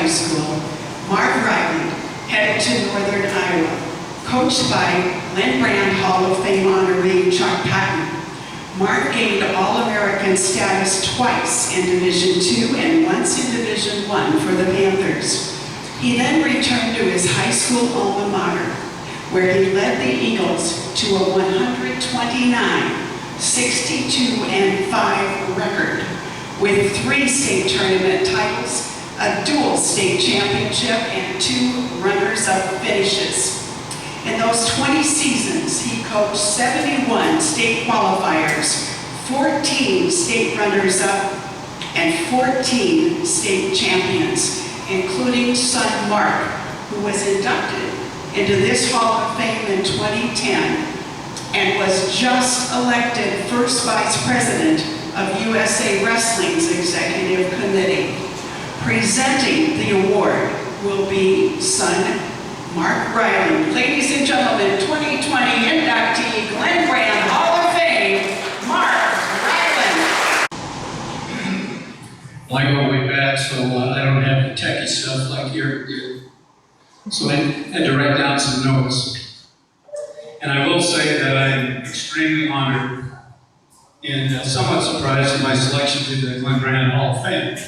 High School, Marv Reiland headed to Northern Iowa, coached by Glen Hall of Fame honoree Chuck Patten. Marv gained All-American status twice in Division II and once in Division I for the Panthers. He then returned to his high school alma mater, where he led the Eagles to a 129, 62-5 record, with 3 state tournament titles, a dual state championship, and 2 runners-up finishes. In those 20 seasons, he coached 71 state qualifiers, 14 state runners-up, and 14 state champions, including son Mark, who was inducted into this Hall of Fame in 2010 and was just elected first vice president of USA Wrestling's executive committee. Presenting the award will be son Marv Reiland. Ladies and gentlemen, 2020 inductee, Glen Hall of Fame, Marv Reiland. Well, I go way back, so I don't have the techie stuff like you're. So I had to write down some notes. And I will say that I'm extremely honored and somewhat surprised at my selection to the Glen Hall of Fame.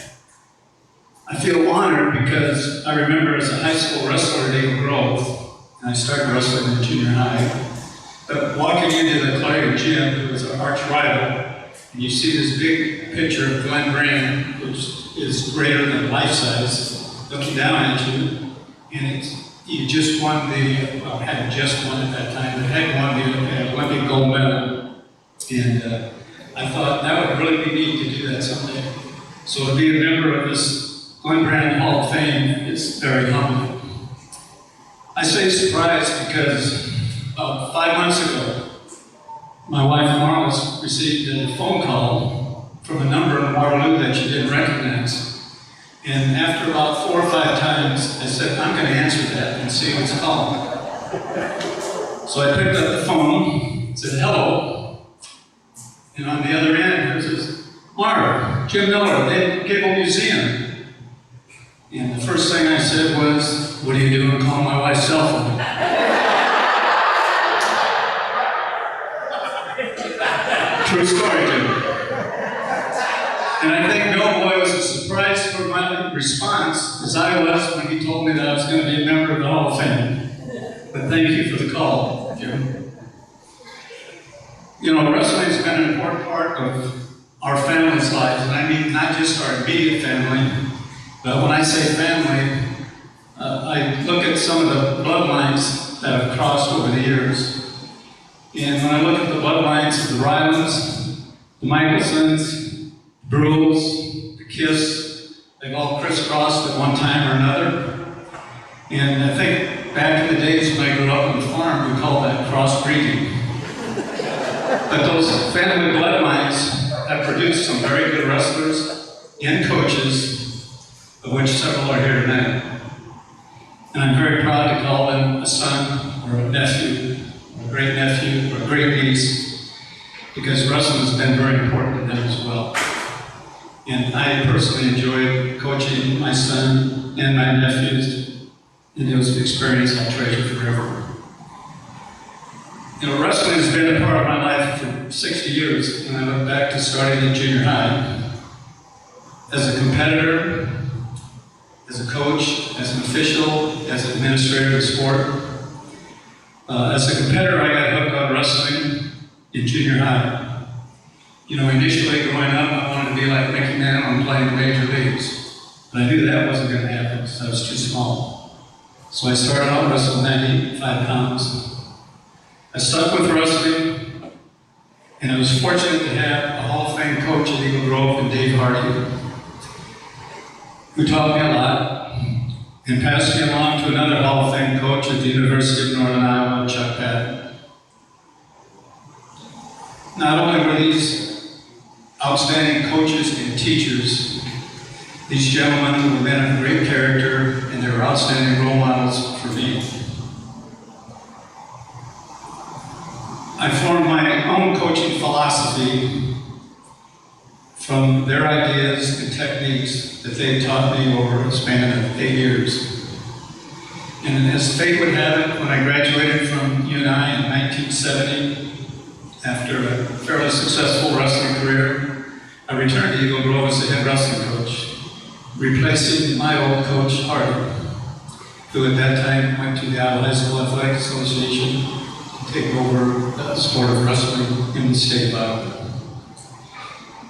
I feel honored because I remember as a high school wrestler at Gable, and I started wrestling in junior high, but walking into the Clarion gym, it was our arch rival, and you see this big picture of Glen, which is greater than life size, looking down at you, and you just won the, well, hadn't just won at that time, but had won the Olympic gold medal, and I thought that would really be neat to do that someday. So to be a member of this Glen Hall of Fame is very humbling. I say surprised because 5 months ago, my wife Marla received a phone call from a number in Waterloo that she didn't recognize. And after about 4 or 5 times, I said, I'm going to answer that and see what's calling. So I picked up the phone, said, hello. And on the other end, there says, Marv, Jim Miller, Gable Museum. And the first thing I said was, what are you doing calling my wife's cell phone? True story, Jim. And I think no boy was as surprised for my response as I was when he told me that I was going to be a member of the Hall of Fame. But thank you for the call, Jim. You know, wrestling has been an important part of our family's lives, and I mean not just our immediate family, but when I say family, I look at some of the bloodlines that have crossed over the years. And when I look at the bloodlines of the Reilands, the Michelsons, the Brules, the Kiss, they've all crisscrossed at one time or another. And I think back in the days when I grew up on the farm, we called that crossbreeding. But those family bloodlines have produced some very good wrestlers and coaches, of which several are here tonight. And I'm very proud to call them a son or a nephew, or a great nephew, or a great niece, because wrestling has been very important to them as well. And I personally enjoyed coaching my son and my nephews, and it was an experience I'll treasure forever. You know, wrestling has been a part of my life for 60 years, and I look back to starting in junior high. As a competitor, as a coach, as an official, as an administrator of the sport. As a competitor, I got hooked on wrestling in junior high. You know, initially growing up, I wanted to be like Mickey Mantle and play in the major leagues. But I knew that wasn't going to happen because I was too small. So I started out wrestling 95 pounds. I stuck with wrestling, and I was fortunate to have a Hall of Fame coach at Eagle Grove and Dave Harty, who taught me a lot and passed me along to another Hall of Fame coach at the University of Northern Iowa, Chuck Patten. Not only were these outstanding coaches and teachers, these gentlemen were men of great character, and they were outstanding role models for me. I formed my own coaching philosophy from from their ideas and techniques that they taught me over a span of 8 years. And as fate would have it, when I graduated from UNI in 1970, after a fairly successful wrestling career, I returned to Eagle Grove as the head wrestling coach, replacing my old coach, Harty, who at that time went to the Alma High School Athletic Association to take over the sport of wrestling in the state level.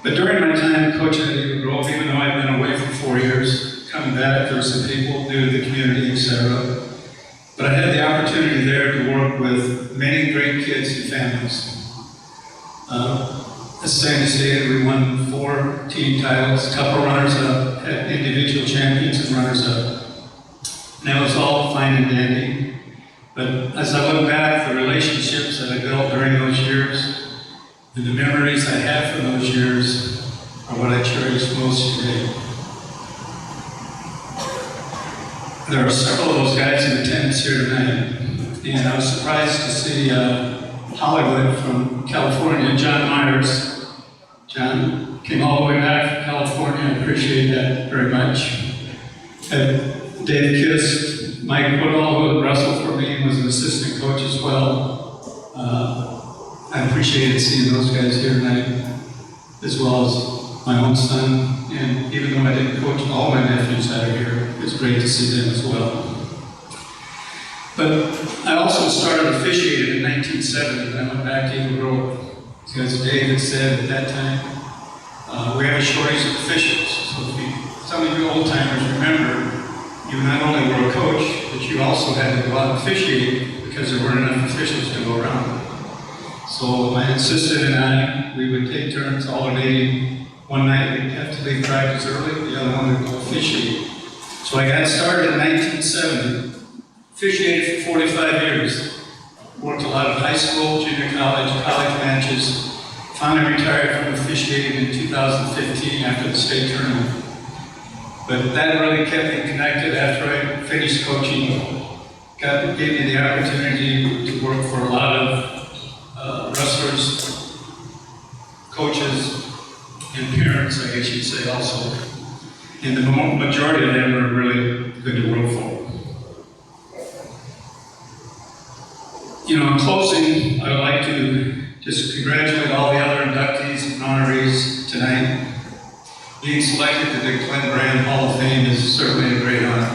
But during my time coaching at Eagle Grove, even though I'd been away for 4 year, coming back, there were some people new to the community, etc. But I had the opportunity there to work with many great kids and families. As Sandy stated, we won 4 team titles, a couple runners-up, had individual champions and runners-up. And that was all fine and dandy. But as I look back, the relationships that I built during those years, and the memories I have from those years are what I cherish most today. There are several of those guys in attendance here tonight, and I was surprised to see Hollywood from California, John Myers. John came all the way back from California. I appreciate that very much. Dave Kiss, Mike Woodall, who wrestled for me, was an assistant coach as well. I appreciated seeing those guys here tonight, as well as my own son. And even though I didn't coach all my nephews out of here, it's great to see them as well. But I also started officiating in 1970 when I went back to Eagle Grove. Because Dave had said at that time, we have a shortage of officials. So some of you old timers remember, you not only were a coach, but you also had to go out and officiate because there weren't enough officials to go around. So my assistant and I, we would take turns alternating. One night we'd have to leave practice early, the other one would go officiate. So I got started in 1970, officiated for 45 years. Worked a lot of high school, junior college, college matches. Finally retired from officiating in 2015 after the state tournament. But that really kept me connected after I finished coaching. Gave me the opportunity to work for a lot of wrestlers, coaches, and parents, I guess you'd say also. And the majority of them were really good to work for. You know, in closing, I would like to just congratulate all the other inductees and honorees tonight. Being selected to the Glen Brand Hall of Fame is certainly a great honor.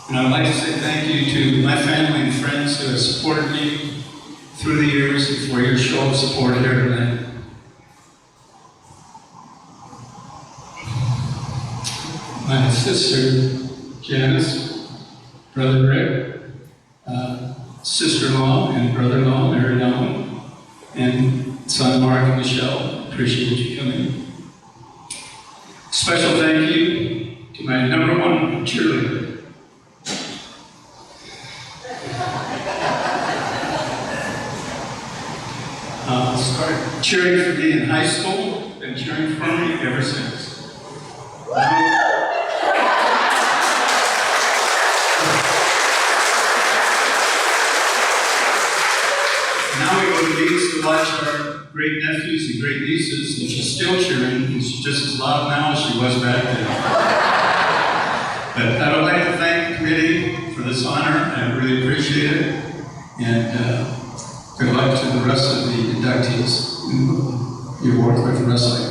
And I would like to say thank you to my family and friends who have supported me through the years and for your show of support here tonight. My sister Janice, brother Rick, sister-in-law and brother-in-law, married Alma, and son Mark and Michelle. Appreciate you coming. Special thank you to my #1 cheerleader. Started cheering for me in high school, been cheering for me ever since. Now we go to meetings to watch our great nephews and great nieces, and she's still cheering, and she's just as loud now as she was back then. But I would like to thank the committee for this honor. I really appreciate it. And good luck to the rest of the inductees in your work with wrestling.